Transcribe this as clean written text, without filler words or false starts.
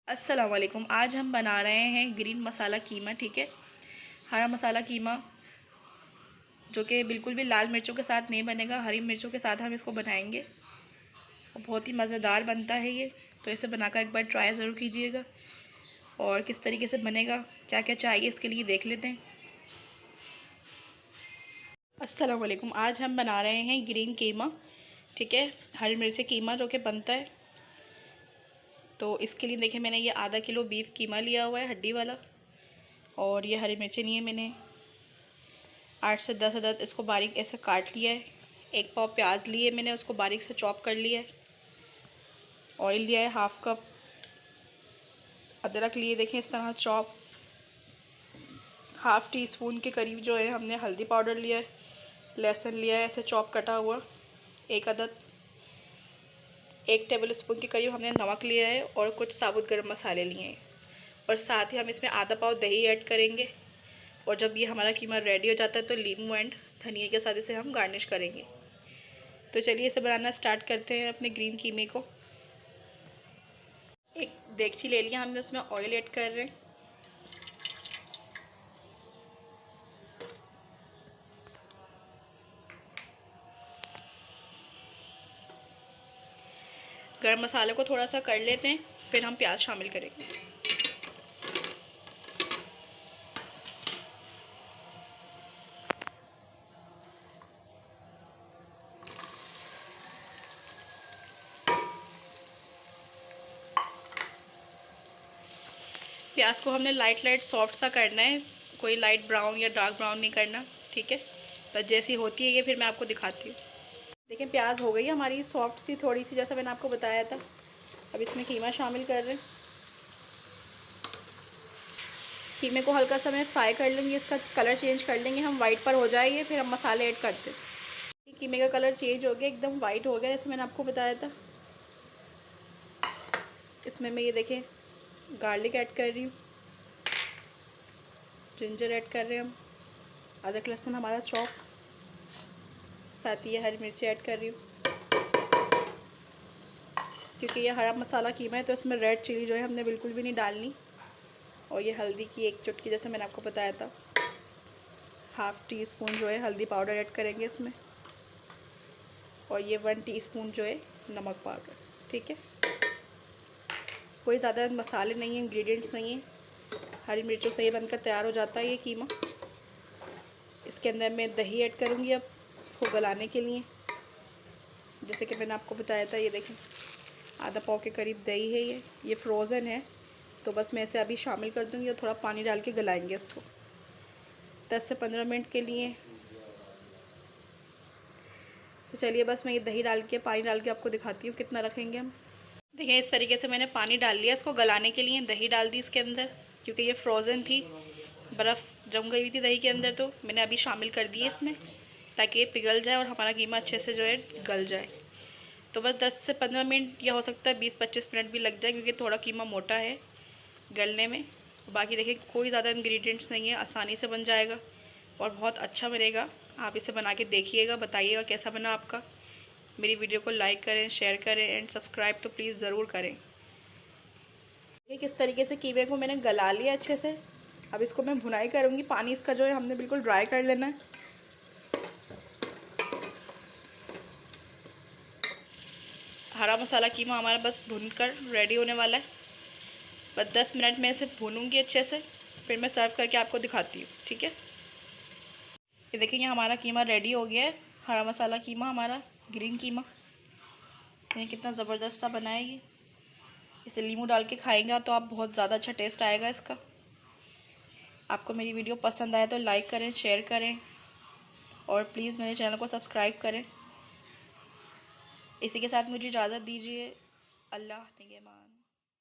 अस्सलाम वालेकुम। आज हम बना रहे हैं ग्रीन मसाला कीमा। ठीक है, हरा मसाला कीमा जो कि बिल्कुल भी लाल मिर्चों के साथ नहीं बनेगा, हरी मिर्चों के साथ हम इसको बनाएंगे और बहुत ही मज़ेदार बनता है ये। तो इसे बनाकर एक बार ट्राई ज़रूर कीजिएगा। और किस तरीके से बनेगा, क्या क्या चाहिए इसके लिए देख लेते हैं। अस्सलाम वालेकुम। आज हम बना रहे हैं ग्रीन कीमा। ठीक है, हरी मिर्च से कीमा जो कि बनता है। तो इसके लिए देखिए, मैंने ये आधा किलो बीफ कीमा लिया हुआ है, हड्डी वाला। और ये हरी मिर्चें लिए मैंने 8 से 10 अदद, इसको बारीक ऐसे काट लिया है। एक पाव प्याज लिए मैंने, उसको बारीक से चॉप कर लिया है। ऑयल लिया है हाफ़ कप। अदरक लिए देखें इस तरह चॉप। हाफ़ टी स्पून के करीब जो है हमने हल्दी पाउडर लिया है। लहसुन लिया है ऐसे चॉप कटा हुआ एक अदद। 1 टेबल स्पून के करीब हमने नमक लिया है और कुछ साबुत गरम मसाले लिए हैं। और साथ ही हम इसमें आधा पाव दही ऐड करेंगे। और जब ये हमारा कीमा रेडी हो जाता है तो नींबू एंड धनिया के साथ इसे हम गार्निश करेंगे। तो चलिए इसे बनाना स्टार्ट करते हैं अपने ग्रीन कीमे को। एक देगची ले लिया हमने, उसमें ऑयल ऐड कर रहे हैं। गरम मसाले को थोड़ा सा कर लेते हैं, फिर हम प्याज शामिल करेंगे। प्याज को हमने लाइट सॉफ्ट सा करना है, कोई लाइट ब्राउन या डार्क ब्राउन नहीं करना। ठीक है, बस जैसी होती है ये फिर मैं आपको दिखाती हूँ। देखिए प्याज हो गई हमारी सॉफ्ट सी, थोड़ी सी, जैसा मैंने आपको बताया था। अब इसमें कीमा शामिल कर रहे हैं। कीमे को हल्का सा मैं फ्राई कर लूँगी, इसका कलर चेंज कर लेंगे हम, वाइट पर हो जाएगी, फिर हम मसाले ऐड करते हैं। कीमे का कलर चेंज हो गया, एकदम वाइट हो गया जैसे मैंने आपको बताया था। इसमें मैं ये देखें गार्लिक ऐड कर रही हूँ, जिंजर ऐड कर रहे हैं हम, अदरक लहसुन हमारा चॉप, साथ ही ये हरी मिर्ची ऐड कर रही हूँ। क्योंकि ये हरा मसाला कीमा है तो इसमें रेड चिली जो है हमने बिल्कुल भी नहीं डालनी। और ये हल्दी की 1 चुटकी जैसे मैंने आपको बताया था। हाफ़ टी स्पून जो है हल्दी पाउडर ऐड करेंगे इसमें। और ये 1 टीस्पून जो है नमक पाउडर। ठीक है, कोई ज़्यादा मसाले नहीं हैं, इंग्रेडिएंट्स नहीं हैं। हरी मिर्चों से ये बनकर तैयार हो जाता है ये कीमा। इसके अंदर मैं दही ऐड करूँगी अब इसको गलाने के लिए। जैसे कि मैंने आपको बताया था, ये देखें आधा पाव के करीब दही है, ये फ्रोज़न है। तो बस मैं इसे अभी शामिल कर दूँगी और थोड़ा पानी डाल के गलाएंगे इसको 10 से 15 मिनट के लिए। तो चलिए बस मैं ये दही डाल के, पानी डाल के आपको दिखाती हूँ कितना रखेंगे हम। देखिए इस तरीके से मैंने पानी डाल लिया इसको गलाने के लिए। दही डाल दी इसके अंदर, क्योंकि ये फ्रोज़न थी, बर्फ़ जम गई हुई थी दही के अंदर। तो मैंने अभी शामिल कर दी है इसमें, ताकि ये पिघल जाए और हमारा कीमा अच्छे से जो है गल जाए। तो बस 10 से 15 मिनट, या हो सकता है 20-25 मिनट भी लग जाए, क्योंकि थोड़ा कीमा मोटा है गलने में। बाकी देखिए कोई ज़्यादा इंग्रेडिएंट्स नहीं है, आसानी से बन जाएगा और बहुत अच्छा बनेगा। आप इसे बना के देखिएगा, बताइएगा कैसा बना आपका। मेरी वीडियो को लाइक करें, शेयर करें एंड सब्सक्राइब तो प्लीज़ ज़रूर करें। किस तरीके से कीमे को मैंने गला लिया अच्छे से। अब इसको मैं भुनाई करूँगी, पानी इसका जो है हमने बिल्कुल ड्राई कर लेना है। हरा मसाला कीमा हमारा बस भुनकर रेडी होने वाला है। बस 10 मिनट में इसे भूनूंगी अच्छे से, फिर मैं सर्व करके आपको दिखाती हूँ। ठीक है, ये देखिए हमारा कीमा रेडी हो गया है, हरा मसाला कीमा हमारा, ग्रीन कीमा। ये कितना ज़बरदस्त सा बना है ये। इसे नींबू डाल के खाएंगे तो आप बहुत ज़्यादा अच्छा टेस्ट आएगा इसका। आपको मेरी वीडियो पसंद आए तो लाइक करें, शेयर करें और प्लीज़ मेरे चैनल को सब्सक्राइब करें। इसी के साथ मुझे इजाज़त दीजिए। अल्लाह निगहबान।